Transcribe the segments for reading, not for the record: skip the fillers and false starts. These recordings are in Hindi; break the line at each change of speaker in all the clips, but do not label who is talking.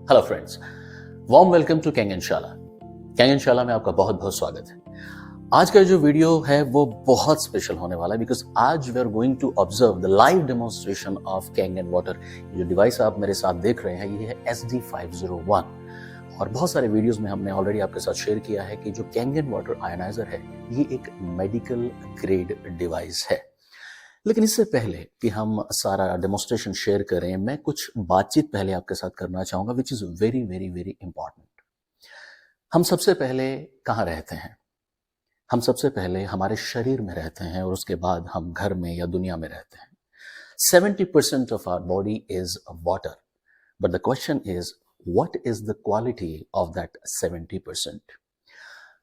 Hello friends, warm welcome to कैंगनशाला। कैंगनशाला में आपका बहुत बहुत स्वागत है। आज का जो वीडियो है वो बहुत स्पेशल होने वाला है बिकॉज आज we are going to observe the live demonstration of Kangen water. जो डिवाइस आप मेरे साथ देख रहे हैं ये है SD501 और बहुत सारे वीडियोस में हमने ऑलरेडी आपके साथ शेयर किया है कि जो कैंगन वाटर आयनाइजर है ये एक मेडिकल ग्रेड डिवाइस है। लेकिन इससे पहले कि हम सारा डेमोन्स्ट्रेशन शेयर करें, मैं कुछ बातचीत पहले आपके साथ करना चाहूंगा which is very very very important. हम सबसे पहले कहाँ रहते हैं? हम सबसे पहले हमारे शरीर में रहते हैं और उसके बाद हम घर में या दुनिया में रहते हैं। 70% of our body is water, but the question is what is the quality of that 70%?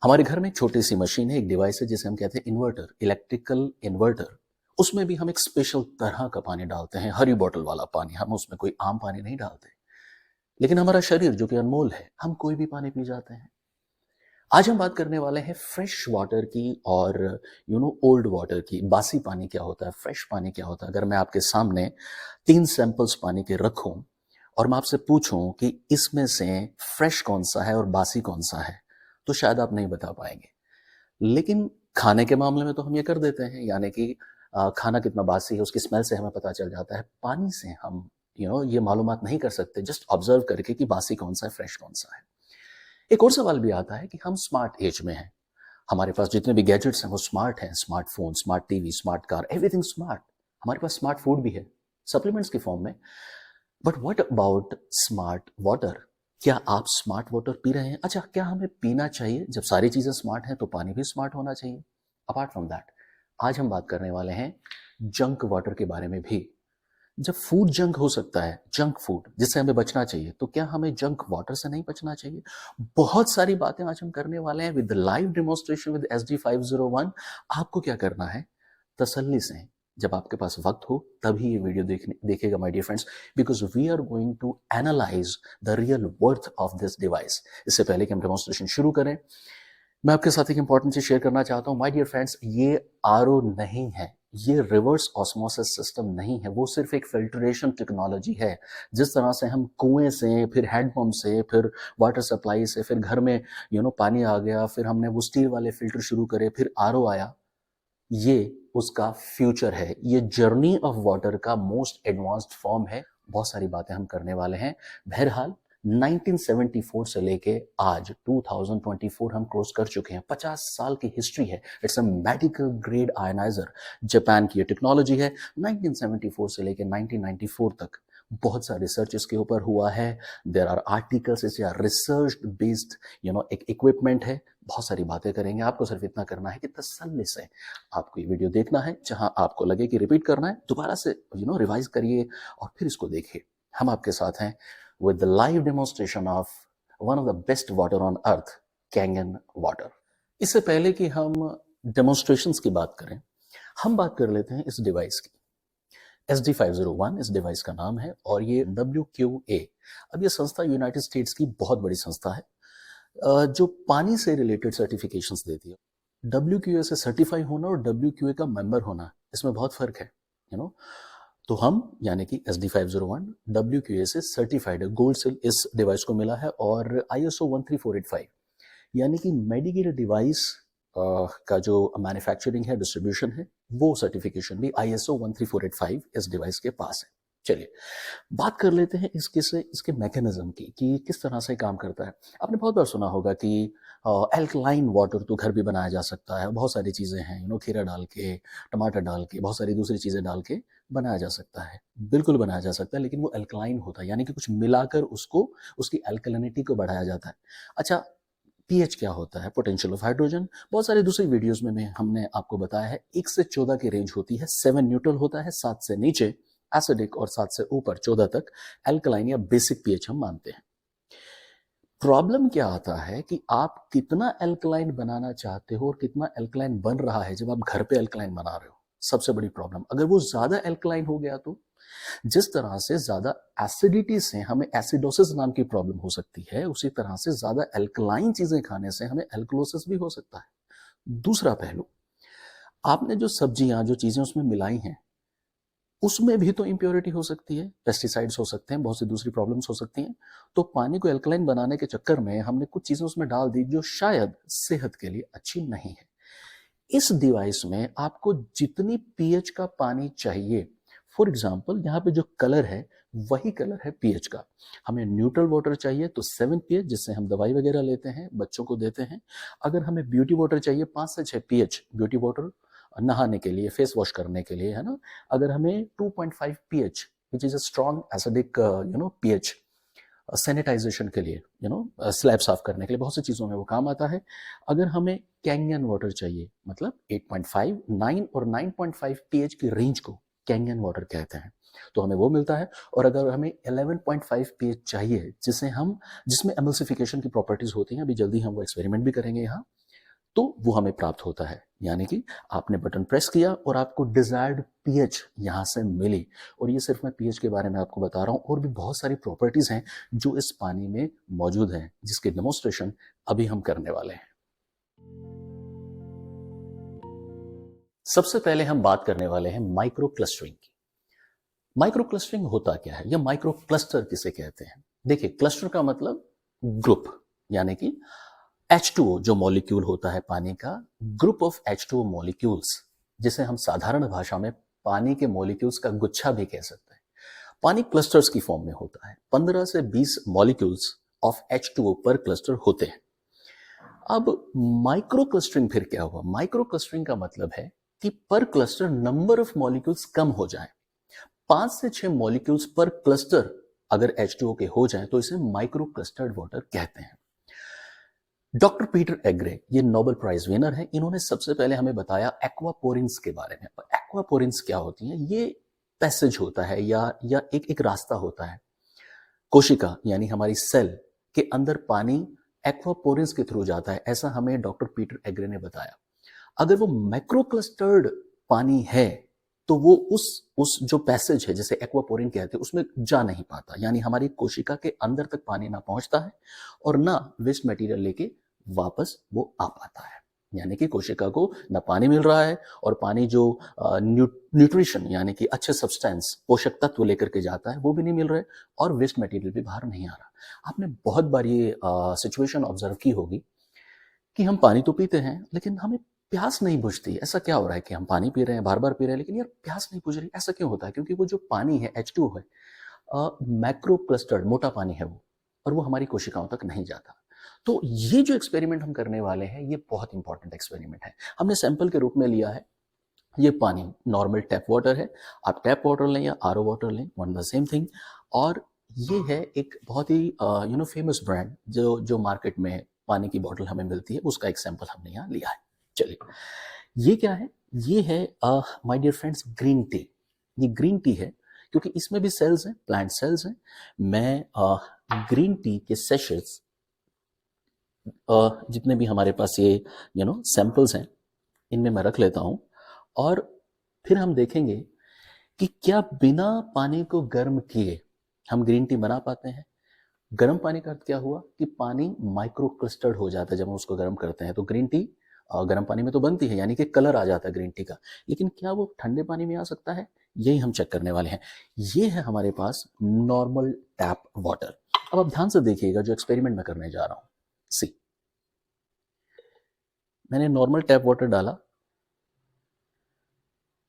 हमारे घर में एक छोटी सी मशीन है, एक डिवाइस है जिसे हम कहते हैं इन्वर्टर, इलेक्ट्रिकल इन्वर्टर। उसमें भी हम एक स्पेशल तरह का पानी डालते हैं, हरी बोतल वाला पानी। हम उसमें कोई आम पानी नहीं डालते। लेकिन हमारा शरीर जो कि अनमोल है, हम कोई भी पानी पी जाते हैं। आज हम बात करने वाले हैं फ्रेश वाटर की और ओल्ड वाटर की। बासी पानी क्या होता है, फ्रेश पानी क्या होता है। अगर मैं आपके सामने 3 सैंपल्स पानी के रखूं और मैं आपसे पूछूं कि इसमें से फ्रेश कौन सा है और बासी कौन सा है, तो शायद आप नहीं बता पाएंगे। लेकिन खाने के मामले में तो हम ये कर देते हैं, यानी कि खाना कितना बासी है उसकी स्मेल से हमें पता चल जाता है। पानी से हम ये मालूमात नहीं कर सकते जस्ट ऑब्जर्व करके कि बासी कौन सा है, फ्रेश कौन सा है। एक और सवाल भी आता है कि हम स्मार्ट एज में हैं, हमारे पास जितने भी गैजेट्स हैं वो स्मार्ट हैं, smartphone, smart TV, smart car, everything smart. हमारे पास स्मार्ट फूड भी है सप्लीमेंट्स की फॉर्म में। But what about smart water? क्या आप स्मार्ट वाटर पी रहे हैं? अच्छा, क्या हमें पीना चाहिए? जब सारी चीजें स्मार्ट हैं तो पानी भी स्मार्ट होना चाहिए। अपार्ट फ्रॉम दैट, आज हम बात करने वाले हैं जंक वाटर के बारे में भी। जब फूड जंक हो सकता है, जंक फूड जिससे हमें बचना चाहिए, तो क्या हमें जंक वाटर से नहीं बचना चाहिए? बहुत सारी बातें आज हम करने वाले हैं with live demonstration with SD501। आपको क्या करना है? तसल्ली से, जब आपके पास वक्त हो तभी ये वीडियो देखिएगा my dear friends, because we are going to analyse the real worth of this device. इससे पहले कि हम डेमोन्स्ट्रेशन शुरू करें, मैं आपके साथ एक इंपॉर्टेंट चीज शेयर करना चाहता हूं माय डियर फ्रेंड्स। ये RO नहीं है, ये रिवर्स ऑस्मोसिस सिस्टम नहीं है, वो सिर्फ एक फिल्ट्रेशन टेक्नोलॉजी है। जिस तरह से हम कुएं से, फिर हैंडपंप से, फिर वाटर सप्लाई से, फिर घर में पानी आ गया, फिर हमने वो स्टील वाले फिल्टर शुरू करे, फिर RO आया, ये उसका फ्यूचर है। ये जर्नी ऑफ वाटर का मोस्ट एडवांस्ड फॉर्म है। बहुत सारी बातें हम करने वाले हैं। बहरहाल 1974 से लेके आज 2024 हम क्रॉस कर चुके हैं। 50 साल की हिस्ट्री है। It's a medical grade ioniser. Japan की ये टेक्नोलॉजी है। 1974 से लेके 1994 तक बहुत सारा रिसर्च इसके ऊपर हुआ है। There are articles, it's research based एक इक्विपमेंट है। बहुत सारी बातें करेंगे। आपको सिर्फ इतना करना है कि तसल्ली से आपको ये वीडियो देखना है। जहां आपको लगे कि रिपीट करना है, दोबारा से रिवाइज करिए और फिर इसको देखिए। हम आपके साथ हैं with the live demonstration of one of the best water on earth, Kangen water। इससे पहले कि हम डेमोन्स्ट्रेशंस की बात करें, हम बात कर लेते हैं इस डिवाइस की। SD501 इस डिवाइस का नाम है और ये WQA, अब ये संस्था यूनाइटेड स्टेट्स की बहुत बड़ी संस्था है जो पानी से रिलेटेड सर्टिफिकेशंस देती है। WQA से सर्टिफाई होना और WQA का मेंबर होना, इसमें बहुत फर्क है। तो हम यानी कि SD501 WQA से सर्टिफाइड है। गोल्ड से इस डिवाइस को मिला है और ISO 13485 यानी कि मेडिकेल डिवाइस का जो मैन्युफैक्चरिंग है, डिस्ट्रीब्यूशन है, वो सर्टिफिकेशन भी ISO 13485 इस डिवाइस के पास है। चलिए बात कर लेते हैं इसके मैकेनिज्म की कि किस तरह से काम करता है। आपने बहुत बार सुना होगा कि एल्कलाइन वाटर तो घर भी बनाया जा सकता है। बहुत सारी चीज़ें हैं, खीरा डाल के, टमाटर डाल के, बहुत सारी दूसरी चीज़ें डाल के बनाया जा सकता है। बिल्कुल बनाया जा सकता है, लेकिन वो एल्कलाइन होता है, यानी कि कुछ मिलाकर उसको, उसकी एल्कलिनिटी को बढ़ाया जाता है। अच्छा, पीएच क्या होता है? Potential of hydrogen. बहुत सारी दूसरी वीडियोस में हमने आपको बताया है 1 से 14 की रेंज होती है। 7 न्यूट्रल होता है, 7 से नीचे एसिडिक और 7 से ऊपर 14 तक एल्कलाइन या बेसिक पीएच हम मानते हैं। प्रॉब्लम क्या आता है कि आप कितना एल्कलाइन बनाना चाहते हो और कितना एल्कलाइन बन रहा है जब आप घर पे एल्कलाइन बना रहे हो। सबसे बड़ी प्रॉब्लम, अगर वो ज्यादा एल्कलाइन हो गया तो जिस तरह से ज्यादा एसिडिटी से हमें एसिडोसिस नाम की प्रॉब्लम हो सकती है, उसी तरह से ज्यादा एल्कलाइन चीजें खाने से हमें एल्कलोसिस भी हो सकता है। दूसरा पहलू, आपने जो सब्जियां, जो चीजें उसमें मिलाई हैं, उसमें भी तो इम्प्योरिटी हो सकती है, पेस्टिसाइड्स हो सकते हैं, बहुत सी दूसरी प्रॉब्लम्स हो सकती हैं। तो पानी को एल्कलाइन बनाने के चक्कर में हमने कुछ चीजें उसमें डाल दी जो शायद सेहत के लिए अच्छी नहीं है। इस डिवाइस में आपको जितनी पीएच का पानी चाहिए, फॉर एग्जाम्पल यहाँ पे जो कलर है वही कलर है पीएच का। हमें न्यूट्रल वाटर चाहिए तो 7 पीएच, जिससे हम दवाई वगैरह लेते हैं, बच्चों को देते हैं। अगर हमें ब्यूटी वाटर चाहिए 5 से 6 पीएच, ब्यूटी वाटर नहाने के लिए, फेस वॉश करने के लिए, है ना। अगर हमें 2.5 pH which is a strong acidic pH sanitisation के लिए, स्लैब साफ करने के लिए, बहुत सी चीज़ों में वो काम आता है। अगर हमें कैंगन वाटर चाहिए, मतलब 8.5, 9 और 9.5 पीएच की रेंज को कैंगन वाटर कहते हैं, तो हमें वो मिलता है। और अगर हमें 11.5 पीएच चाहिए, जिसमें एमल्सिफिकेशन की प्रॉपर्टीज होती हैं, अभी जल्दी हम वो एक्सपेरिमेंट भी करेंगे यहाँ, तो वो हमें प्राप्त होता है। यानी कि आपने बटन प्रेस किया और आपको डिजायर्ड पीएच यहां से मिली। और ये सिर्फ मैं पीएच के बारे में आपको बता रहा हूं, और भी बहुत सारी प्रॉपर्टीज हैं जो इस पानी में मौजूद हैं, जिसके डेमोन्स्ट्रेशन अभी हम करने वाले हैं। सबसे पहले हम बात करने वाले हैं माइक्रो क्लस्टरिंग की। माइक्रो क्लस्टरिंग होता क्या है, या माइक्रो क्लस्टर किसे कहते हैं? देखिए, क्लस्टर का मतलब ग्रुप, यानी कि H2O जो मॉलिक्यूल होता है पानी का, ग्रुप ऑफ H2O मॉलिक्यूल्स, जिसे हम साधारण भाषा में पानी के मॉलिक्यूल्स का गुच्छा भी कह सकते हैं। पानी क्लस्टर्स की फॉर्म में होता है, 15 से 20 मॉलिक्यूल्स ऑफ H2O पर क्लस्टर होते हैं। अब माइक्रो क्लस्टरिंग फिर क्या हुआ? माइक्रो क्लस्टरिंग का मतलब है कि पर क्लस्टर नंबर ऑफ मॉलिक्यूल्स कम हो जाए। 5 से 6 मॉलिक्यूल्स पर क्लस्टर अगर H2O के हो जाए तो इसे माइक्रो क्लस्टर्ड वाटर कहते हैं। डॉक्टर पीटर एग्रे, ये नोबेल प्राइज विनर है, इन्होंने सबसे पहले हमें बताया एक्वापोरिन्स के बारे में। एक्वापोरिन्स क्या होती हैं? ये पैसेज होता है या एक रास्ता होता है कोशिका, यानी हमारी सेल के अंदर पानी एक्वापोरिन्स के थ्रू जाता है, ऐसा हमें डॉक्टर पीटर एग्रे ने बताया। अगर वो माइक्रोक्लस्टर्ड पानी है तो वो उस जो पैसेज है, जैसे एक्वापोरिन कहते हैं, उसमें जा नहीं पाता, यानी हमारी कोशिका के अंदर तक पानी ना पहुंचता है और ना वेस्ट मटेरियल लेके वापस वो आ पाता है। यानी कि कोशिका को ना पानी मिल रहा है, और पानी जो न्यूट्रिशन यानी कि अच्छे सब्सटेंस, पोषक तत्व लेकर के जाता है, वो भी नहीं मिल रहे, और वेस्ट मटेरियल भी बाहर नहीं आ रहा। आपने बहुत बार ये सिचुएशन ऑब्जर्व की होगी कि हम पानी तो पीते हैं लेकिन हमें प्यास नहीं बुझती। ऐसा क्या हो रहा है कि हम पानी पी रहे हैं, बार बार पी रहे हैं, लेकिन यार प्यास नहीं बुझ रही? ऐसा क्यों होता है? क्योंकि वो जो पानी है, H2O है, मैक्रो क्लस्टर्ड मोटा पानी है वो, और वो हमारी कोशिकाओं तक नहीं जाता। तो ये जो एक्सपेरिमेंट हम करने वाले हैं, ये बहुत इंपॉर्टेंट एक्सपेरिमेंट है। हमने सैंपल के रूप में लिया है ये पानी, नॉर्मल टैप वाटर है। आप टैप वाटर लें या आरओ वाटर लें, वन द सेम थिंग। और ये है एक बहुत ही फेमस ब्रांड जो मार्केट में पानी की बोतल हमें मिलती है, उसका एक सैंपल हमने यहाँ लिया है। चलिए, ये क्या है? ये है my dear friends green tea. ये ग्रीन टी है क्योंकि इसमें भी सेल्स हैं, प्लांट सेल्स हैं। मैं ग्रीन टी के सेशेट्स, जितने भी हमारे पास ये सैंपल्स हैं, इनमें मैं रख लेता हूं, और फिर हम देखेंगे कि क्या बिना पानी को गर्म किए हम ग्रीन टी बना पाते हैं। गर्म पानी का अर्थ क्या हुआ कि पानी माइक्रो क्लस्टर्ड हो जाता है जब हम उसको गर्म करते हैं। तो ग्रीन टी गर्म पानी में तो बनती है, यानी कि कलर आ जाता है ग्रीन टी का, लेकिन क्या वो ठंडे पानी में आ सकता है? यही हम चेक करने वाले हैं। ये है हमारे पास नॉर्मल टैप वाटर। अब आप ध्यान से देखिएगा जो एक्सपेरिमेंट मैं करने जा रहा हूं। सी, मैंने नॉर्मल टैप वाटर डाला,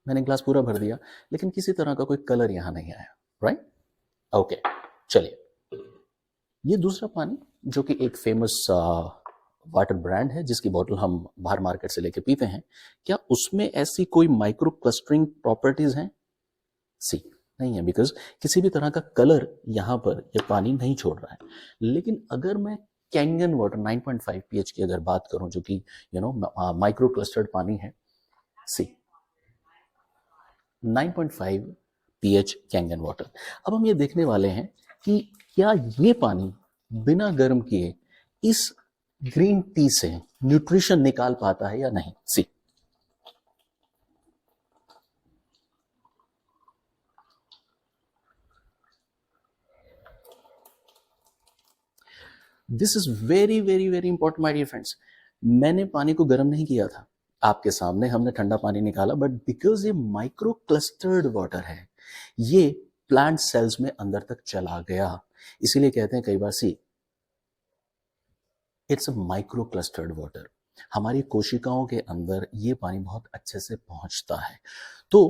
मैंने ग्लास पूरा भर दिया, लेकिन किसी तरह का कोई कलर यहां नहीं आया। राइट? ओके, चलिए, ये दूसरा पानी जो कि एक फेमस वाटर ब्रांड है, जिसकी बोतल हम बाहर मार्केट से लेके पीते हैं, क्या उसमें ऐसी कोई माइक्रो क्लस्टरिंग प्रॉपर्टीज हैं? सी, नहीं है, बिकॉज किसी भी तरह का कलर यहां पर ये पानी नहीं छोड़ रहा है। लेकिन अगर मैं कैंगन वाटर 9.5 पीएच की अगर बात करूं, जो कि माइक्रो क्लस्टर्ड पानी है, सी 9.5 पीएच कैंगन वाटर। अब हम ये देखने वाले हैं कि क्या ये पानी बिना गर्म किए इस ग्रीन टी से न्यूट्रिशन निकाल पाता है या नहीं। See, this is very very very important my dear friends. मैंने पानी को गर्म नहीं किया था, आपके सामने हमने ठंडा पानी निकाला, बट बिकॉज ये माइक्रो क्लस्टर्ड वाटर है, ये प्लांट सेल्स में अंदर तक चला गया, इसीलिए कहते हैं कई बार see it's a micro clustered water. हमारी कोशिकाओं के अंदर ये पानी बहुत अच्छे से पहुंचता है। तो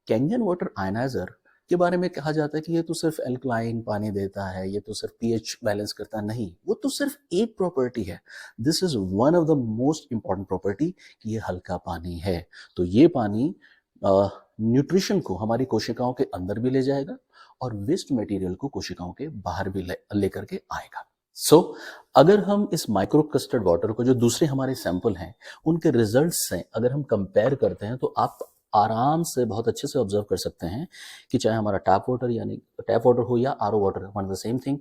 कैंगन वाटर आयनाइजर के बारे में कहा जाता है कि ये तो सिर्फ एल्कलाइन पानी देता है, ये तो सिर्फ पीएच बैलेंस करता है। नहीं, वो तो सिर्फ एक प्रॉपर्टी है। This is one of the most important property कि ये हल्का पानी है। तो ये पानी न्यूट्रिशन को हमारी कोशिकाओं के अंदर भी ले जाएगा और वेस्ट मटेरियल को कोशिकाओं के बाहर भी लेकर के आएगा। सो अगर हम इस माइक्रो क्लस्टर्ड वाटर को जो दूसरे हमारे सैंपल हैं उनके रिजल्ट्स से अगर हम कंपेयर करते हैं तो आप आराम से बहुत अच्छे से ऑब्जर्व कर सकते हैं कि चाहे हमारा टैप वाटर यानी टैप वाटर हो या RO water, one the same thing.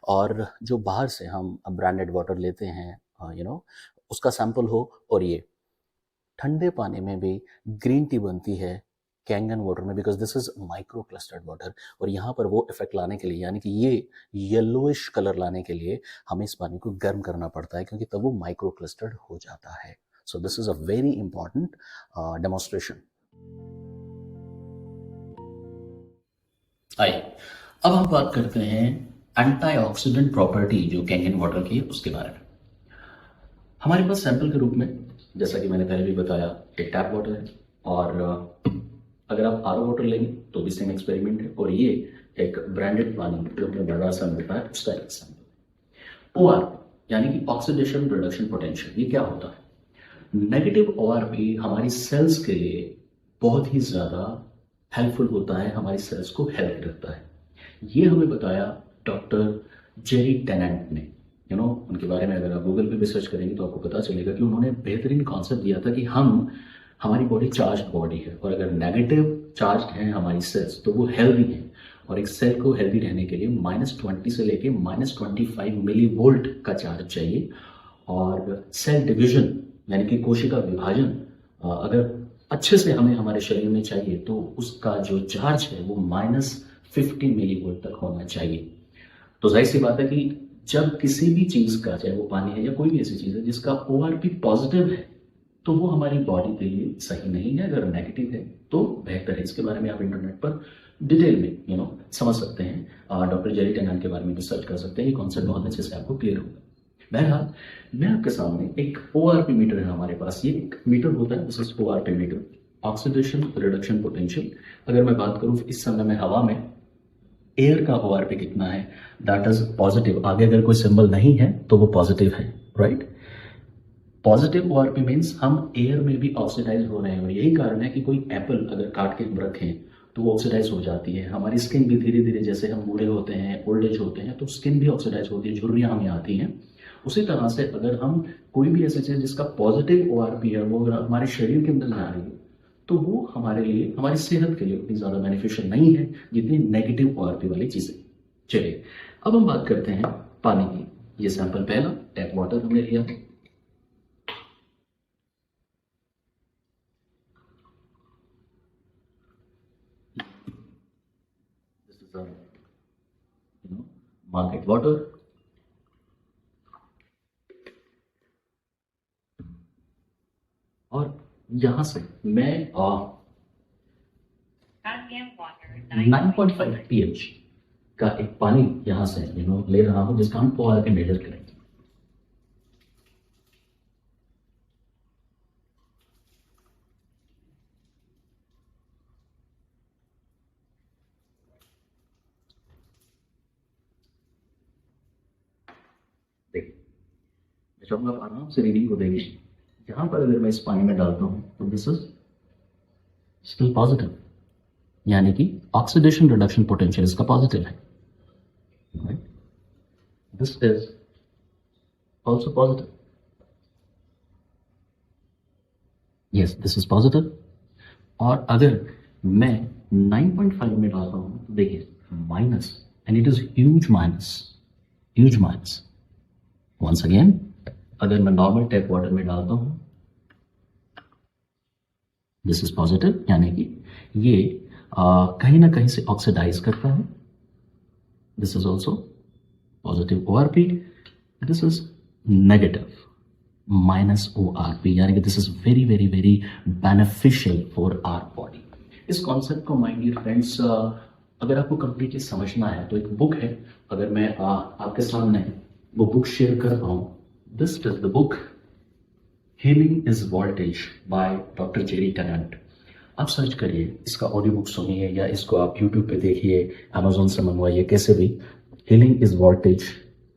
और जो बाहर से हम ब्रांडेड वाटर लेते हैं उसका सैंपल हो, और ये ठंडे पानी में भी ग्रीन टी बनती है कैंगन वाटर में, because this is micro clustered water. और यहाँ पर वो इफेक्ट लाने के लिए यानी कि ये येलोइश कलर लाने के लिए हमें इस पानी को गर्म करना पड़ता है, क्योंकि तब वो माइक्रो क्लस्टर्ड हो जाता है। सो this is a very important demonstration. आइए अब हम बात करते हैं एंटीऑक्सीडेंट प्रॉपर्टी जो कैंगन वाटर की है उसके बारे में। हमारे पास सैंपल के रूप में, जैसा कि मैंने पहले भी बताया, एक टैप वाटर है, और अगर आप आरओ वाटर लेंगे तो भी सेम एक्सपेरिमेंट है, और ये एक ब्रांडेड पानी जो अपने बाजार से मिलता है उसका एक सैंपल। ओआरपी यानी कि ऑक्सीडेशन रिडक्शन पोटेंशियल, ये क्या होता है? नेगेटिव ओआरपी हमारी सेल्स के लिए बहुत ही ज्यादा हेल्पफुल होता है, हमारी सेल्स को हेल्प करता है। ये हमें बताया डॉक्टर जेरी टेनेंट ने। उनके बारे में अगर आप गूगल पे भी सर्च करेंगे तो आपको पता चलेगा कि उन्होंने बेहतरीन कॉन्सेप्ट दिया था कि हमारी बॉडी चार्ज बॉडी है, और अगर नेगेटिव चार्ज है हमारी सेल्स तो वो हेल्दी है, और एक सेल को हेल्दी रहने के लिए -20 से लेके -25 मिली वोल्ट का चार्ज चाहिए। और सेल डिवीजन यानी कि कोशिका विभाजन अगर अच्छे से हमें हमारे शरीर में चाहिए तो उसका जो चार्ज है वो -50 मिली वोल्ट तक होना चाहिए। तो जाहिर सी बात है कि जब किसी भी चीज का, चाहे वो पानी है या कोई भी ऐसी चीज है जिसका ओआरपी पॉजिटिव है, तो वो हमारी बॉडी के लिए सही नहीं है। अगर नेगेटिव है तो बेहतर है। इसके बारे में आप इंटरनेट पर डिटेल में समझ सकते हैं। डॉक्टर जेरी टेनेंट के बारे में भी सर्च कर सकते हैं, ये कॉन्सेप्ट बहुत अच्छे से आपको क्लियर होगा। बहरहाल मैं आपके सामने एक ओआरपी मीटर है हमारे पास। ये एक मीटर होता है, this is ORP meter, oxidation reduction potential. अगर मैं बात करूं इस समय में हवा में एयर का ओआरपी कितना है, दैट इज पॉजिटिव। आगे अगर कोई सिंबल नहीं है तो वो पॉजिटिव है, राइट। पॉजिटिव ओआरपी मीन्स हम एयर में भी ऑक्सीडाइज हो रहे हैं, और यही कारण है कि कोई एप्पल अगर काट के हम रखें तो वो ऑक्सीडाइज हो जाती है। हमारी स्किन भी धीरे धीरे, जैसे हम बूढ़े होते हैं, ओल्ड एज होते हैं, तो स्किन भी ऑक्सीडाइज होती है, झुर्रियां हमें आती हैं। उसी तरह से अगर हम कोई भी ऐसी चीज जिसका पॉजिटिव ओआरपी है वो अगर हमारे शरीर के अंदर जा रही है तो वो हमारे लिए, हमारी सेहत के लिए उतनी ज्यादा बेनिफिशियल नहीं है जितनी नेगेटिव ओआरपी वाली चीजें। चलिए अब हम बात करते हैं पानी की। ये सैंपल पहला टैप वाटर हमने लिया। मार्केट वाटर, और यहां से मैं 9.5 pH का एक पानी यहां से ले रहा हूं, जिसका हम ओआरपी मेजर करेंगे। देखिए मैं चाहूंगा आप आराम से रीडिंग को देखिए। यहां पर अगर मैं इस पानी में डालता हूं तो दिस इज स्टिल पॉजिटिव, यानी कि ऑक्सीडेशन रिडक्शन पोटेंशियल इसका पॉजिटिव है। This is also positive, yes this is positive. और अगर मैं 9.5 में डालता हूं तो देखिए minus, and it is huge minus, huge minus. Once again अगर मैं नॉर्मल टैप वाटर में डालता हूं दिस इज पॉजिटिव, यानी कि ये कहीं ना कहीं से ऑक्सीडाइज करता है। This is also positive ORP. This is negative minus ORP, यानी कि this is very very very beneficial for our body. इस कॉन्सेप्ट को माय डियर फ्रेंड्स अगर आपको कंप्लीटली समझना है तो एक बुक है, अगर मैं आपके सामने वो बुक शेयर कर रहा हूँ, this is the book healing is voltage by doctor Jerry Tennant. आप सर्च करिए, इसका ऑडियो बुक सुनिए या इसको आप यूट्यूब पे देखिए, अमेजोन से मंगवाइए, कैसे भी। Healing is voltage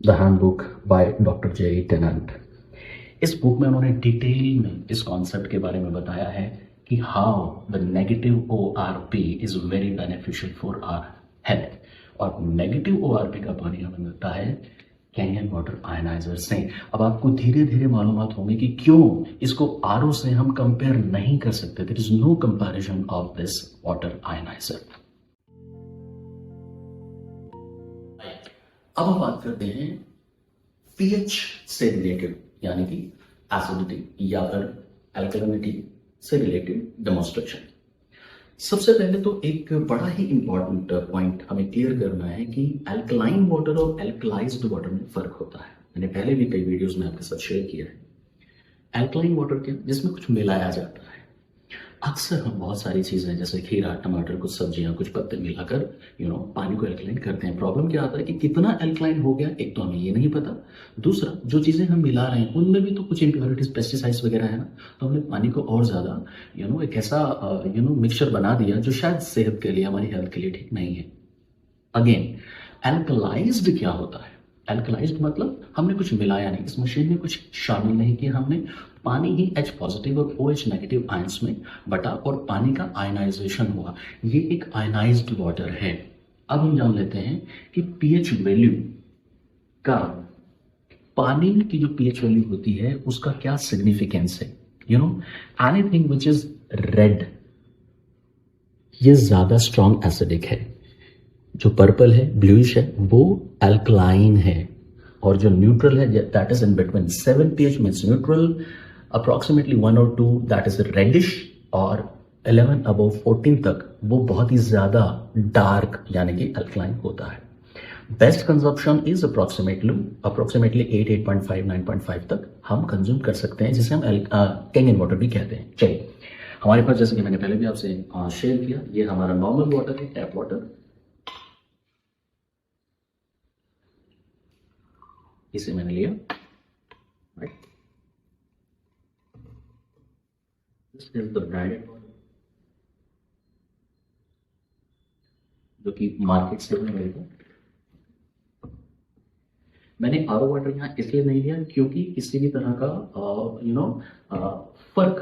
the handbook by doctor Jerry Tennant. इस बुक में उन्होंने डिटेल में इस कॉन्सेप्ट के बारे में बताया है कि how the negative ORP is very beneficial for our health. और नेगेटिव ORP का पानी हमें मिलता है कैंगन वाटर आयनाइजर से। अब आपको धीरे धीरे मालूमात होंगे कि क्यों इसको RO से हम कंपेयर नहीं कर सकते। There is no comparison of this water ioniser. अब हम बात करते हैं pH से रिलेटेड, यानी कि एसिडिटी या फिर अल्कलिनिटी से रिलेटेड डेमोन्स्ट्रेशन। सबसे पहले तो एक बड़ा ही इंपॉर्टेंट पॉइंट हमें क्लियर करना है कि अल्कलाइन वाटर और अल्कलाइज्ड वाटर में फर्क होता है। मैंने पहले भी कई वीडियोस में आपके साथ शेयर किया है। अल्कलाइन वाटर क्या, जिसमें कुछ मिलाया जाता है। अक्सर हम बहुत सारी चीजें जैसे खीरा, टमाटर, कुछ सब्जियां, कुछ पत्ते मिलाकर पानी को अल्कलाइन करते हैं। प्रॉब्लम क्या आता है कि कितना अल्कलाइन हो गया, एक तो हमें ये नहीं पता, दूसरा जो चीजें हम मिला रहे हैं उनमें भी तो कुछ इम्प्योरिटीज, पेस्टिसाइड्स वगैरह है ना, तो हमने पानी को और ज्यादा एक ऐसा मिक्सचर बना दिया जो शायद सेहत के लिए, हमारी हेल्थ के लिए ठीक नहीं है। अगेन, एल्कलाइज्ड क्या होता है? एल्कलाइज्ड मतलब हमने कुछ मिलाया नहीं, इस मशीन में कुछ शामिल नहीं किया हमने, पानी ही H पॉजिटिव और OH नेगेटिव आयंस में बटा और पानी का आयनाइजेशन हुआ। ये एक आयनाइज्ड वाटर है। अब हम जान लेते हैं कि pH वैल्यू का, पानी की जो pH वैल्यू होती है उसका क्या सिग्निफिकेंस है। एनीथिंग विच इज रेड, ये ज्यादा स्ट्रॉन्ग एसिडिक है। जो पर्पल है, ब्लूइश है, वो अल्कलाइन है। और जो न्यूट्रल है, that is in between 7 pH means neutral, approximately 1 और 2 दैट इज रेडिश, और 11 अबव 14 तक वो बहुत ही ज्यादा डार्क यानी कि अल्कलाइन होता है। बेस्ट कंजप्शन इज अप्रोक्सीमेटली 8.5 9.5 तक हम कंज्यूम कर सकते हैं, जिसे हम कैंगन वाटर भी कहते हैं। चलिए, हमारे पास जैसे कि मैंने पहले भी आपसे शेयर किया, ये हमारा नॉर्मल वाटर है, टैप वाटर। इसे मैंने लिया, right, this is the branded water जो कि मार्केट से मिल को। मैंने RO वाटर यहाँ इसलिए नहीं लिया क्योंकि किसी भी तरह का फर्क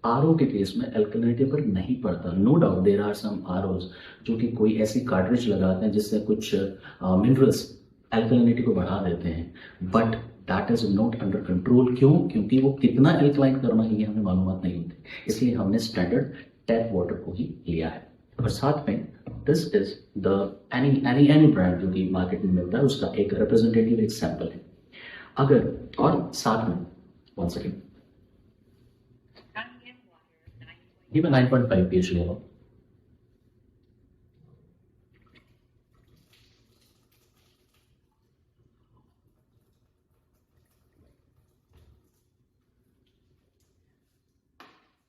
RO के केस में अल्कलिनिटी पर नहीं पड़ता। No doubt there are some ROs जो कि कोई ऐसी कार्ट्रिज लगाते हैं जिससे कुछ मिनरल्स अल्कलिनिटी को बढ़ा देते हैं, but that is not under control. क्यों? क्योंकि वो कितना अल्कलाइन करना है ये हमें मालूमात नहीं होती, इसलिए हमने स्टैंडर्ड टैप वाटर को ही लिया है। और साथ में this is the any brand जो कि मार्केट में मिलता है उसका एक रिप्रेजेंटेटिव एक सैंपल है। अगर और साथ में 1 सेकेंड, ये मैं 9.5 pH ले रहा हूं।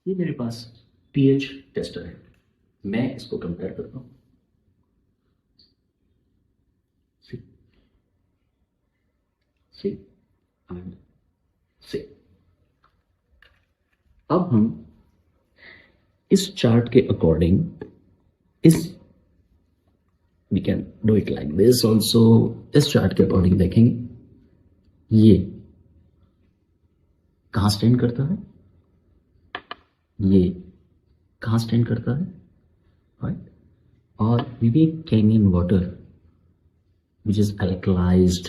ये मेरे पास pH टेस्टर है, मैं इसको कंपेयर करता हूं। See and see. अब हम इस चार्ट के according we can do it like this also. इस चार्ट के अकॉर्डिंग देखेंगे ये कहां स्टैंड करता है, ये कहां स्टैंड करता है, राइट। और we Kangen water which is alkalised,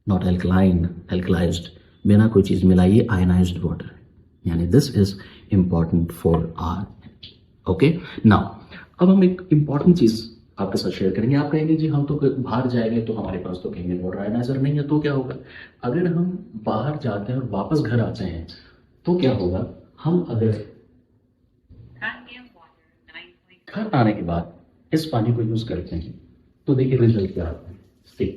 not alkaline, alkalised, बिना कोई चीज मिलाई आयनाइज्ड वाटर, यानी this is important for our. Okay, now अब हम एक इंपॉर्टेंट चीज आपके साथ शेयर करेंगे। आप कहेंगे जी हम तो बाहर जाएंगे तो हमारे पास तो कैंगन वाटर आयनाइजर नहीं है, तो क्या होगा? अगर हम बाहर जाते हैं और वापस घर आते हैं तो क्या होगा? हम अगर घर आने के बाद इस पानी को यूज करते हैं तो देखिए रिजल्ट क्या आता है। सी,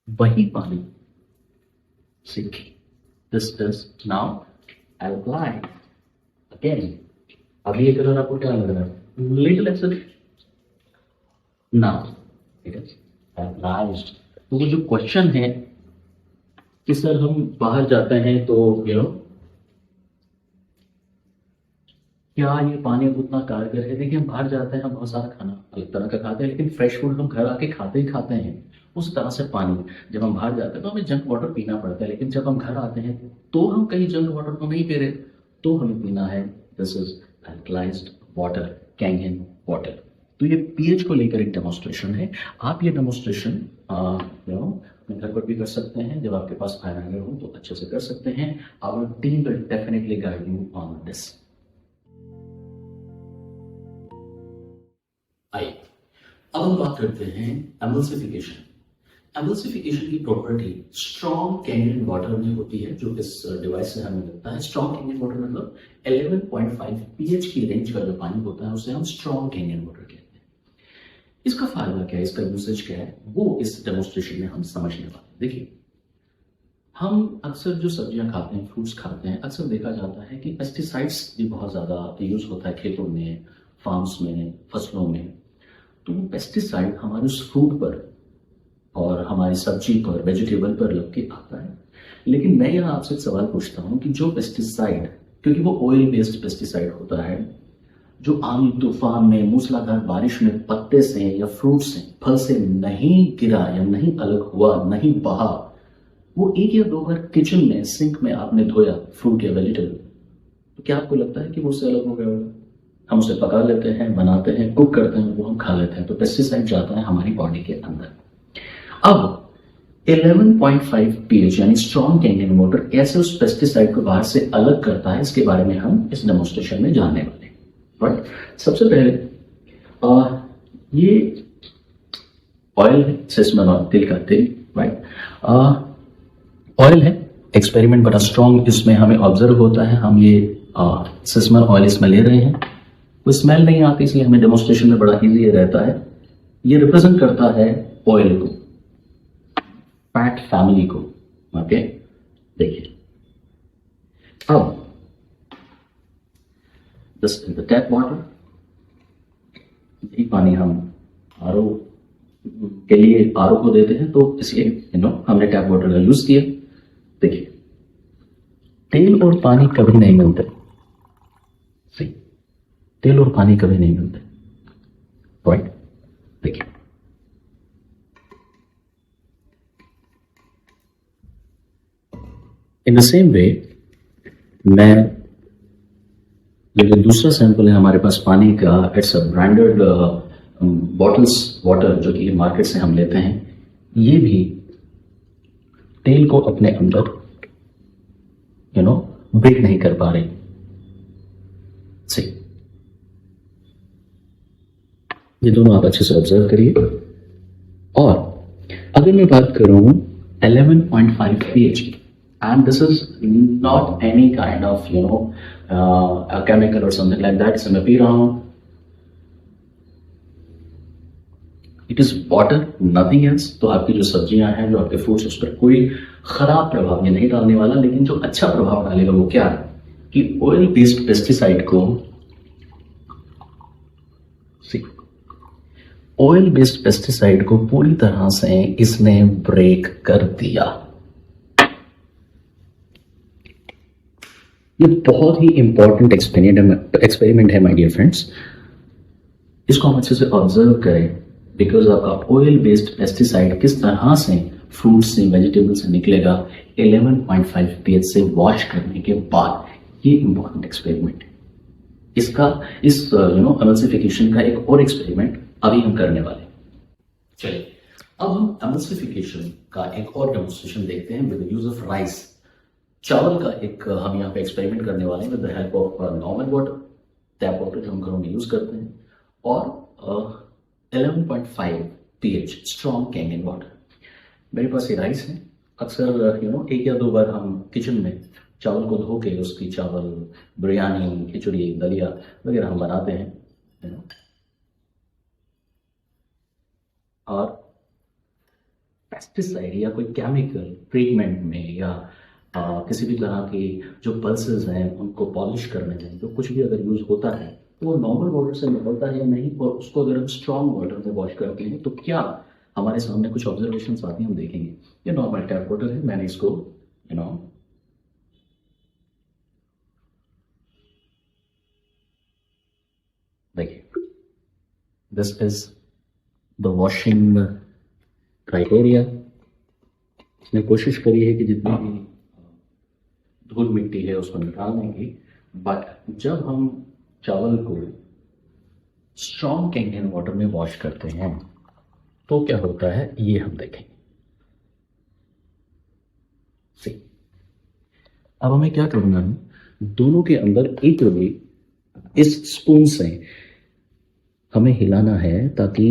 वही पानी, see, this is now alkaline again, अभी ये कलर आपको क्या लग रहा है? लिटिल एसिड ना, ठीक है। Analyzed। तो वो जो क्वेश्चन है कि सर हम बाहर जाते हैं तो क्या ये पानी उतना कारगर है? देखिए, हम बाहर जाते हैं, हम बहुत सारा खाना अलग तरह का खाते हैं, लेकिन फ्रेश फूड हम घर आके खाते ही खाते हैं। उस तरह से पानी, जब हम बाहर जाते हैं तो हमें जंक वाटर पीना पड़ता है, लेकिन जब हम घर आते हैं तो हम कहीं जंक वाटर को नहीं पी रहे, तो हमें पीना है this is alkalised water, Kangen water. तो ये पीएच को लेकर एक डेमोन्स्ट्रेशन है। आप ये डेमोन्स्ट्रेशन अपने घर पर भी कर सकते हैं। जब आपके पास आयरन हो तो अच्छे से कर सकते हैं। Our team will definitely guide you on this. आइए अब हम बात करते हैं एमल्सिफिकेशन। एमल्सिफिकेशन की प्रॉपर्टी स्ट्रॉन्ग कैंगन वाटर में होती है, जो इस डिवाइस से हमें मिलता है। स्ट्रॉन्ग कैंगन वाटर मतलब 11.5 पीएच की रेंज का जो पानी होता है उसे हम स्ट्रॉन्ग कैंगन वाटर कहते हैं। इसका फायदा क्या है, इसका यूसेज क्या है, वो इस डेमोन्स्ट्रेशन में हम समझने वाले हैं। देखिए, हम अक्सर जो सब्जियां खाते हैं, फ्रूट्स खाते हैं, अक्सर देखा जाता है कि पेस्टिसाइड्स भी बहुत ज़्यादा यूज होता है खेतों में, फार्म्स में, फसलों में। तो वो पेस्टिसाइड हमारे उस फ्रूट पर और हमारी सब्जी पर, वेजिटेबल पर लग के आता है। लेकिन मैं यहाँ आपसे एक सवाल पूछता हूँ कि जो पेस्टिसाइड, क्योंकि वो ऑयल बेस्ड पेस्टिसाइड होता है, जो आंधी तूफान में, मूसलाधार बारिश में पत्ते से या फ्रूट से, फल से नहीं गिरा या नहीं अलग हुआ, नहीं बहा, वो एक या दो बार किचन में, सिंक में आपने धोया फ्रूट या वेजिटेबल, तो क्या आपको लगता है कि वो उससे अलग हो गया होगा? हम उसे पका लेते हैं, बनाते हैं, कुक करते हैं, वो हम खा लेते हैं। तो पेस्टिसाइड जाता है हमारी बॉडी के अंदर। अब 11.5 पीएच यानी स्ट्रॉन्ग कैंगन वाटर कैसे उस पेस्टिसाइड को बाहर से अलग करता है, इसके बारे में हम इस डेमोन्स्ट्रेशन में जानने वाले हैं। राइट, सबसे पहले ये ऑयल है, सेसमन ऑयल, तिल का तेल। राइट, ऑयल है, एक्सपेरिमेंट बड़ा स्ट्रॉन्ग इसमें हमें ऑब्जर्व होता है। हम ये सेसमन ऑयल इसमें ले रहे हैं, कोई स्मेल नहीं आती, इसलिए हमें डेमोन्स्ट्रेशन में बड़ा इजी रहता है। ये रिप्रेजेंट करता है ऑयल को, फैट फैमिली को। ओके, देखिए, अब this is the tap water. यही पानी हम आरओ के लिए आरओ को देते हैं, तो इसलिए हमने टैप वाटर का यूज किया। देखिए, तेल और पानी कभी नहीं मिलते, सही, तेल और पानी कभी नहीं मिलते। राइट, देखिए, इन द सेम वे मैं, ये जो दूसरा सैंपल है हमारे पास पानी का, it's a branded bottles water, जो कि मार्केट से हम लेते हैं। ये भी तेल को अपने अंदर ब्रेक नहीं कर पा रही। सही, ये दोनों आप अच्छे से ऑब्जर्व करिए। और अगर मैं बात करूं 11.5 pH की, and this is not any kind of a chemical or something like that, इसे मैं पी रहा हूं, it is water, nothing else. तो आपकी जो सब्जियां हैं, जो आपके फ्रूट्स, उस पर कोई खराब प्रभाव ये नहीं डालने वाला। लेकिन जो अच्छा प्रभाव डालेगा वो क्या है कि ऑयल बेस्ड पेस्टिसाइड को, ऑयल बेस्ड पेस्टिसाइड को पूरी तरह से इसने ब्रेक कर दिया। ये बहुत ही इंपॉर्टेंट एक्सपेरिमेंट है माय डियर फ्रेंड्स। इसको हम अच्छे से ऑब्जर्व करें, बिकॉज आपका ऑयल बेस्ड पेस्टिसाइड किस तरह से फ्रूट से, वेजिटेबल से निकलेगा 11.5 pH से वॉश करने के बाद। ये इंपॉर्टेंट एक्सपेरिमेंट है। इसका, इस एमल्सिफिकेशन का एक और एक्सपेरिमेंट अभी हम करने वाले हैं। चलिए, अब हम एमल्सिफिकेशन का एक और डेमोन्स्ट्रेशन देखते हैं with the use of rice. चावल का एक हम यहाँ पे एक्सपेरिमेंट करने वाले हैं with the help of normal water, tap water जो हम घरों में यूज करते हैं, और 11.5 pH स्ट्रॉन्ग कैंगन वाटर। मेरे पास ये राइस है। अक्सर एक या दो बार हम किचन में चावल को धो के उसकी चावल, बिरयानी, खिचड़ी, दलिया वगैरह हम बनाते हैं। और पेस्टिसाइड या कोई केमिकल ट्रीटमेंट में या किसी भी तरह की जो पल्सेस हैं उनको पॉलिश करने में जो कुछ भी अगर यूज होता है, तो वो नॉर्मल वाटर से निकलता है या नहीं, और उसको अगर हम स्ट्रॉन्ग वाटर में वॉश करते हैं तो क्या हमारे सामने कुछ ऑब्जर्वेशन आती हैं, हम देखेंगे। ये नॉर्मल टैप वाटर है, मैंने इसको देखिए, this is the washing criteria. इसने कोशिश करी है कि जितनी भी धूल मिट्टी है उसको निकालने की, बट जब हम चावल को स्ट्रॉन्ग कैंगन वाटर में वॉश करते हैं तो क्या होता है, ये हम देखेंगे। अब हमें क्या करना है, दोनों के अंदर इक्वली इस स्पून से हमें हिलाना है ताकि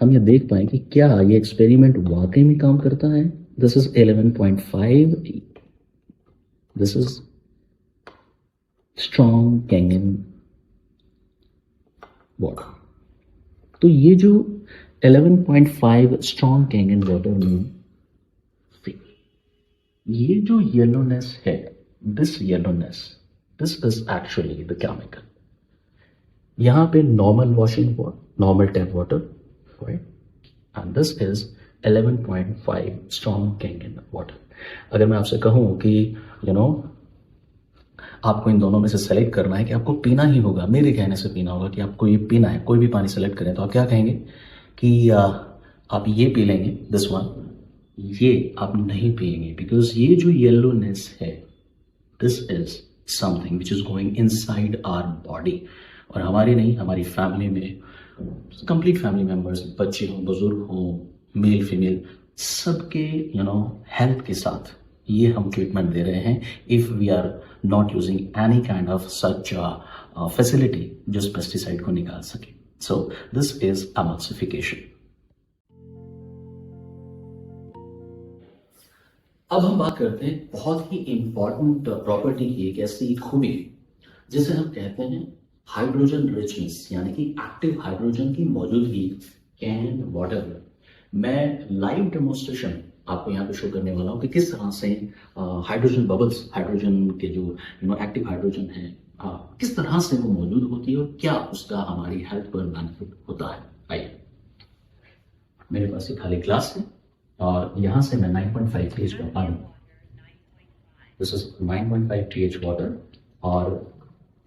हम ये देख पाए कि क्या ये एक्सपेरिमेंट वाकई में काम करता है। This is 11.5, this is strong Kangen water. तो ये जो 11.5 स्ट्रॉन्ग कैंगन वाटर में ये जो येलोनेस है, this yellowness, this is actually the chemical. यहां पे normal washing water, normal tap water, right, and this is 11.5 strong Kangen water. अगर मैं आपसे कहूं कि आपको इन दोनों में से सेलेक्ट करना है कि आपको पीना ही होगा, मेरे कहने से पीना होगा कि आपको ये पीना है, कोई भी पानी सेलेक्ट करें, तो आप क्या कहेंगे कि आप ये पी लेंगे, दिस वन। ये आप नहीं पिएंगे, बिकॉज ये जो येलोनेस है, this is something which is going inside our body, और हमारी नहीं, हमारी फैमिली में कंप्लीट फैमिली मेंबर्स, बच्चे हों, बुजुर्ग हों, मेल फीमेल, सबके हेल्थ के साथ ये हम ट्रीटमेंट दे रहे हैं if we are not using any kind of such facility जो पेस्टिसाइड को निकाल सके। So this is emulsification. अब हम बात करते हैं बहुत ही इंपॉर्टेंट प्रॉपर्टी की, एक ऐसी खूबी जिसे हम कहते हैं हाइड्रोजन रिचनेस, यानी कि एक्टिव हाइड्रोजन की मौजूदगी कैन वाटर में। मैं लाइव डेमोन्स्ट्रेशन आपको यहाँ पे शो करने वाला हूँ कि किस तरह से हाइड्रोजन बबल्स, हाइड्रोजन के जो एक्टिव हाइड्रोजन है, किस तरह से वो मौजूद होती है और क्या उसका हमारी हेल्थ पर बेनिफिट होता है। आइए, मेरे पास एक खाली ग्लास है और यहाँ से मैं 9.5 pH का पानी, दिस इज 9.5 pH वाटर, और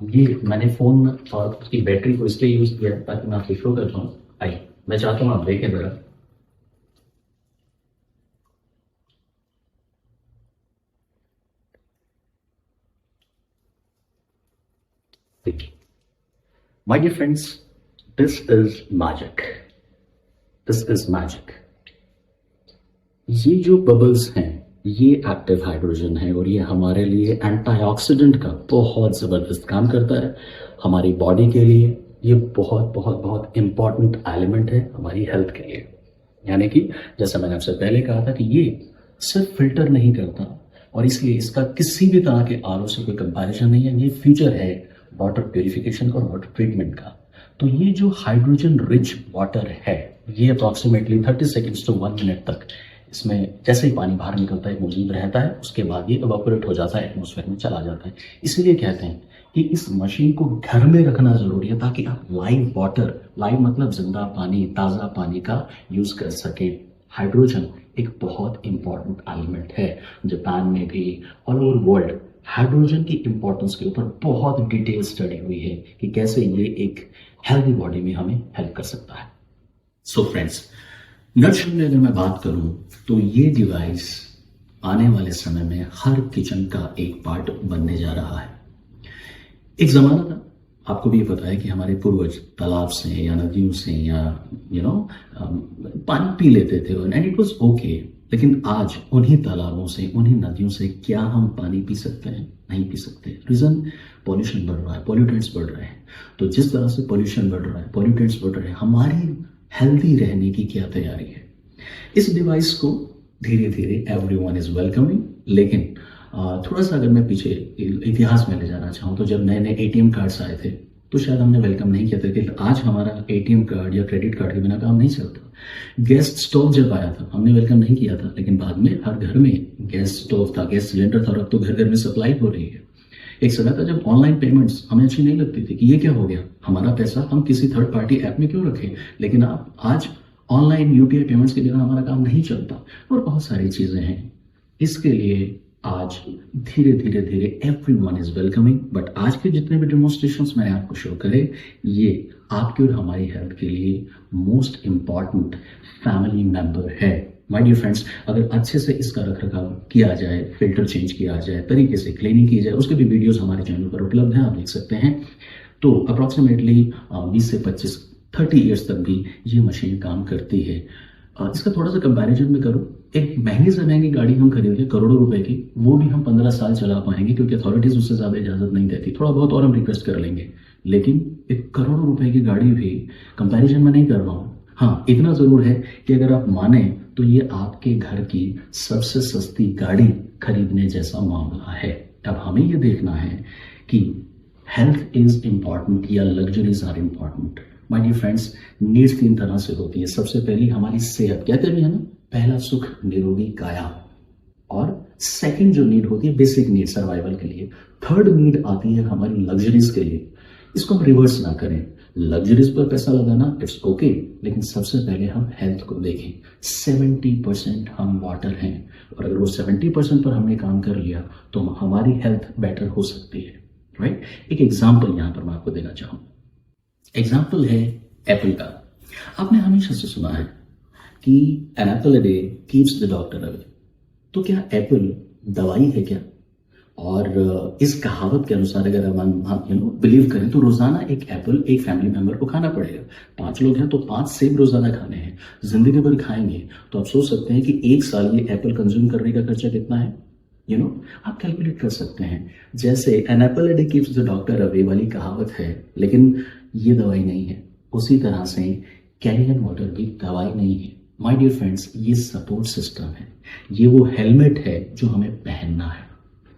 ये मैंने फोन और उसकी बैटरी को इसलिए यूज किया ताकि मैं आपको शो कर पाऊँ। आइए, मैं चाहता हूँ आप देखें जरा। देखिए my dear friends, this is magic, this is magic. ये जो बबल्स हैं ये एक्टिव हाइड्रोजन है और ये हमारे लिए एंटीऑक्सीडेंट का बहुत जबरदस्त काम करता है। हमारी बॉडी के लिए ये बहुत बहुत बहुत इंपॉर्टेंट एलिमेंट है हमारी हेल्थ के लिए। यानी कि जैसा मैंने आपसे पहले कहा था कि ये सिर्फ फिल्टर नहीं करता और इसलिए इसका किसी भी तरह के आरओ से कोई कंपैरिजन नहीं है। ये फ्यूचर है वाटर प्यूरिफिकेशन का और वाटर ट्रीटमेंट का। तो ये जो हाइड्रोजन रिच वाटर है ये अप्रॉक्सीमेटली 30 सेकेंड्स टू 1 मिनट तक इसमें जैसे ही पानी बाहर निकलता है मौजूद रहता है, उसके बाद ये इवापोरेट हो जाता है, एटमॉस्फेयर में चला जाता है। इसीलिए कहते हैं कि इस मशीन को घर में रखना जरूरी है ताकि आप लाइव वाटर, लाइव मतलब जिंदा पानी, ताज़ा पानी का यूज कर सके। हाइड्रोजन एक बहुत इंपॉर्टेंट एलिमेंट है। जापान में भी ऑल ओवर वर्ल्ड हाइड्रोजन की इंपॉर्टेंस के ऊपर बहुत डिटेल स्टडी हुई है कि कैसे ये एक हेल्दी बॉडी में हमें हेल्प कर सकता है। सो फ्रेंड्स, नटशॉट में अगर मैं बात करूं तो ये डिवाइस आने वाले समय में हर किचन का एक पार्ट बनने जा रहा है। एक जमाना था, आपको भी पता है कि हमारे पूर्वज तालाब से या नदियों से या पानी पी लेते थे एंड इट वाज ओके। लेकिन आज उन्हीं तालाबों से, उन्हीं नदियों से क्या हम पानी पी सकते हैं? नहीं पी सकते। रीजन, पॉल्यूशन बढ़ रहा है, पॉल्यूटेंट्स बढ़ रहे हैं। तो जिस तरह से पॉल्यूशन बढ़ रहा है, पॉल्यूटेंट्स बढ़ रहे हैं, हमारी हेल्दी रहने की क्या तैयारी है? इस डिवाइस को धीरे धीरे एवरीवन इज वेलकमिंग। लेकिन थोड़ा सा अगर मैं पीछे इतिहास में ले जाना चाहूँ तो जब नए नए एटीएम कार्ड्स आए थे तो शायद हमने वेलकम नहीं किया था कि आज हमारा एटीएम कार्ड या क्रेडिट कार्ड के बिना काम नहीं चलता। गैस स्टोव जब आया था हमने वेलकम नहीं किया था, लेकिन बाद में हर घर में गैस स्टोव था, गैस सिलेंडर था और अब तो घर घर में सप्लाई हो रही है।
एक समय था जब ऑनलाइन पेमेंट्स हमें अच्छी नहीं लगती थी कि ये क्या हो गया, हमारा पैसा हम किसी थर्ड पार्टी ऐप में क्यों रखें। लेकिन आप आज ऑनलाइन यूपीआई पेमेंट्स के बिना हमारा काम नहीं चलता, और बहुत सारी चीजें हैं। इसके लिए आज धीरे धीरे धीरे एवरीवन इज वेलकमिंग, बट आज के जितने भी डेमोन्स्ट्रेशंस मैंने आपको शो करे, ये आपकी और हमारी हेल्थ के लिए मोस्ट इंपॉर्टेंट फैमिली मेंबर है। माय डियर फ्रेंड्स, अगर अच्छे से इसका रख रखाव किया जाए, फिल्टर चेंज किया जाए, तरीके से क्लीनिंग की जाए, उसके भी वीडियोस हमारे चैनल पर उपलब्ध हैं, आप देख सकते हैं। तो अप्रॉक्सीमेटली 20 से 25-30 ईयर्स तक भी ये मशीन काम करती है। इसका थोड़ा सा कंपैरिजन में करूँ, एक महंगी से महंगी गाड़ी हम खरीदें करोड़ों रुपए की, वो भी हम 15 साल चला पाएंगे क्योंकि अथॉरिटीज उससे ज़्यादा इजाज़त नहीं देती, थोड़ा बहुत और हम रिक्वेस्ट कर लेंगे। लेकिन एक करोड़ों रुपए की गाड़ी भी कंपैरिजन में नहीं कर रहा हूँ। हाँ, इतना ज़रूर है कि अगर आप माने तो ये आपके घर की सबसे सस्ती गाड़ी खरीदने जैसा मामला है। अब हमें ये देखना है कि हेल्थ इज इम्पॉर्टेंट या luxuries are important. My dear friends, needs 3 तरह से होती है। सबसे पहली हमारी सेहत, कहते भी है ना, पहला सुख निरोगी काया, और सेकंड जो नीड होती है बेसिक नीड सर्वाइवल के लिए। थर्ड नीड आती है हमारी लग्जरीज के लिए। इसको हम रिवर्स ना करें, लग्जरीज पर पैसा लगाना इट्स ओके, लेकिन सबसे पहले हम हेल्थ को देखें। 70% हम वाटर हैं, और अगर वो 70% पर हमने काम कर लिया तो हमारी हेल्थ बेटर हो सकती है, राइट। एक एग्जाम्पल यहां पर मैं आपको देना चाहूंगा। एग्जाम्पल है एप्पल का। आपने हमेशा से सुना है कि an apple a day keeps the doctor away. तो क्या एप्पल दवाई है क्या? और इस कहावत के अनुसार अगर हम बिलीव करें तो रोजाना एक एप्पल एक फैमिली मेंबर को खाना पड़ेगा। 5 लोग हैं तो 5 सेब रोजाना खाने हैं, जिंदगी भर खाएंगे तो आप सोच सकते हैं कि 1 साल ये एप्पल कंज्यूम करने का खर्चा कितना है। आप कैलकुलेट कर सकते हैं। जैसे an apple a day keeps the doctor away वाली कहावत है, लेकिन ये दवाई नहीं है। उसी तरह से कैरियन वाटर भी दवाई नहीं है। माय डियर फ्रेंड्स, ये सपोर्ट सिस्टम है, ये वो हेलमेट है जो हमें पहनना है,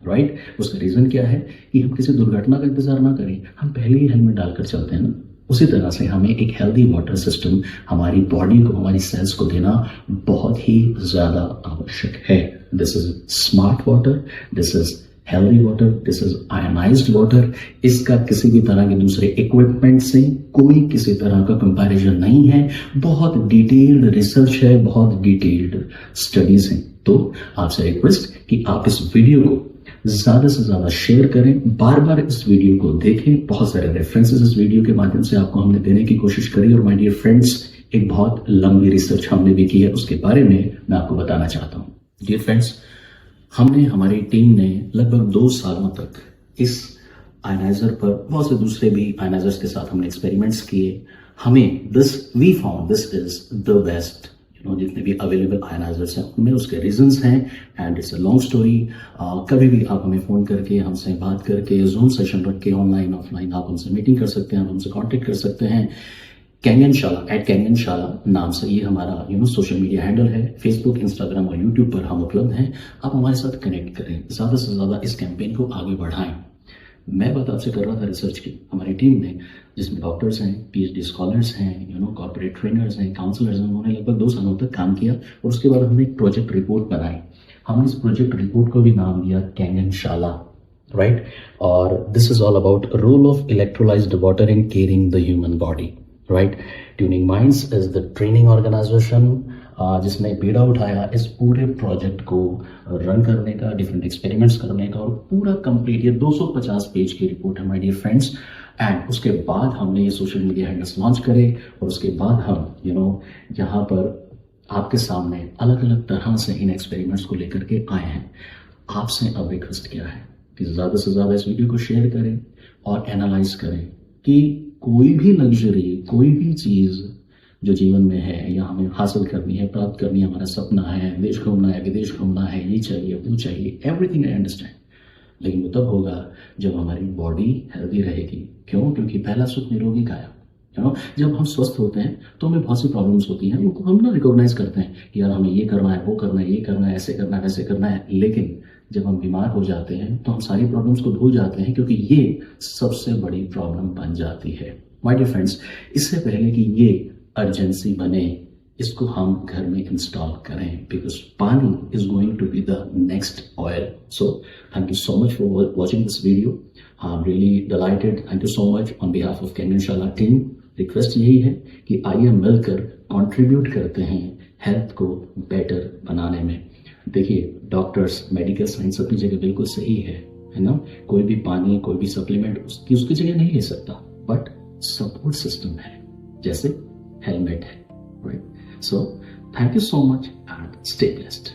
राइट। उसका रीजन क्या है कि हम किसी दुर्घटना का इंतजार ना करें, हम पहले ही हेलमेट डालकर चलते हैं ना। उसी तरह से हमें एक हेल्दी वाटर सिस्टम हमारी बॉडी को, हमारी सेल्स को देना बहुत ही ज्यादा आवश्यक है। This is smart water, this is healthy water, this is ionised water. इसका किसी भी तरह के दूसरे इक्विपमेंट से कोई किसी तरह का कंपैरिजन नहीं है। बहुत डिटेल्ड रिसर्च है, बहुत डिटेल्ड स्टडीज हैं। तो आपसे रिक्वेस्ट कि आप इस वीडियो को ज्यादा से ज्यादा शेयर करें, बार बार इस वीडियो को देखें। बहुत सारे रेफरेंसेस इस वीडियो के माध्यम से आपको हमने देने की कोशिश करी। और माय डियर फ्रेंड्स, एक बहुत लंबी रिसर्च हमने भी की है, उसके बारे में मैं आपको बताना चाहता हूं। डियर फ्रेंड्स, हमने, हमारी टीम ने लगभग 2 सालों तक इस आयनाइजर पर, बहुत से दूसरे भी आयनाइजर्स के साथ हमने एक्सपेरिमेंट्स किए। हमें we found this is the best, जितने भी अवेलेबल आयनाइजर्स हैं उनमें उसके रीजंस हैं, and it's a long story. कभी भी आप हमें फोन करके, हमसे बात करके, जूम सेशन रख के, ऑनलाइन ऑफलाइन आप हमसे मीटिंग कर सकते हैं, आप हमसे कांटेक्ट कर सकते हैं। कैंगनशाला @कैंगनशाला नाम से ये हमारा सोशल मीडिया हैंडल है। फेसबुक, इंस्टाग्राम और यूट्यूब पर हम उपलब्ध हैं। आप हमारे साथ कनेक्ट करें, ज्यादा से ज्यादा इस कैंपेन को आगे बढ़ाएं। मैं बात आपसे कर रहा था रिसर्च की, हमारी टीम ने, जिसमें डॉक्टर्स हैं, PhD स्कॉलर्स हैं, कॉर्पोरेट ट्रेनर्स हैं, काउंसलर्स हैं, उन्होंने लगभग 2 सालों तक काम किया और उसके बाद हमने एक प्रोजेक्ट रिपोर्ट बनाई। हमने इस प्रोजेक्ट रिपोर्ट को भी नाम दिया कैंगनशाला, राइट। और this is all about role of electrolysed water in caring the human body, right. Tuning minds is the training organisation जिसने बीड़ा उठाया इस पूरे प्रोजेक्ट को रन करने का, डिफरेंट एक्सपेरिमेंट्स करने का, और पूरा कंप्लीट ये 250 पेज की रिपोर्ट है माय डियर फ्रेंड्स। एंड उसके बाद हमने ये सोशल मीडिया हैंडल्स लॉन्च करे, और उसके बाद हम यहाँ पर आपके सामने अलग अलग तरह से इन एक्सपेरिमेंट्स को लेकर के आए हैं। आपसे अब रिक्वेस्ट किया है कि ज़्यादा से ज़्यादा इस वीडियो को शेयर करें और एनालाइज करें कि कोई भी लग्जरी, कोई भी चीज़ जो जीवन में है या हमें हासिल करनी है, प्राप्त करनी है, हमारा सपना है, देश घूमना है, विदेश घूमना है, ये चाहिए, वो चाहिए, एवरीथिंग आई अंडरस्टैंड, लेकिन वो तब होगा जब हमारी बॉडी हेल्दी रहेगी। क्यों? क्योंकि पहला सुख निरोगी काया। जब हम स्वस्थ होते हैं तो हमें बहुत सी प्रॉब्लम्स होती हैं, उनको हम रिकॉग्नाइज करते हैं कि यार हमें ये करना है, वो करना है, ये करना है, ऐसे करना है, वैसे करना है। लेकिन जब हम बीमार हो जाते हैं तो हम सारी प्रॉब्लम्स को भूल जाते हैं, क्योंकि ये सबसे बड़ी प्रॉब्लम बन जाती है। माय डियर फ्रेंड्स, इससे पहले कि ये अर्जेंसी बने, इसको हम घर में इंस्टॉल करें, बिकॉज पानी is going to be the next oil. So thank you so much for watching this video. I am really delighted. Thank you so much on behalf of कैंग इंशाल्लाह टीम. रिक्वेस्ट यही है कि आइए मिलकर कंट्रीब्यूट करते हैं हेल्थ को बेटर बनाने में. देखिए, डॉक्टर्स, मेडिकल साइंस अपनी जगह बिल्कुल सही है ना. कोई भी पानी, कोई भी सप्लीमेंट उसकी जगह नहीं ले सकता, बट सपोर्ट सिस्टम है, जैसे हेलमेट है, right. So, thank you so much and stay blessed.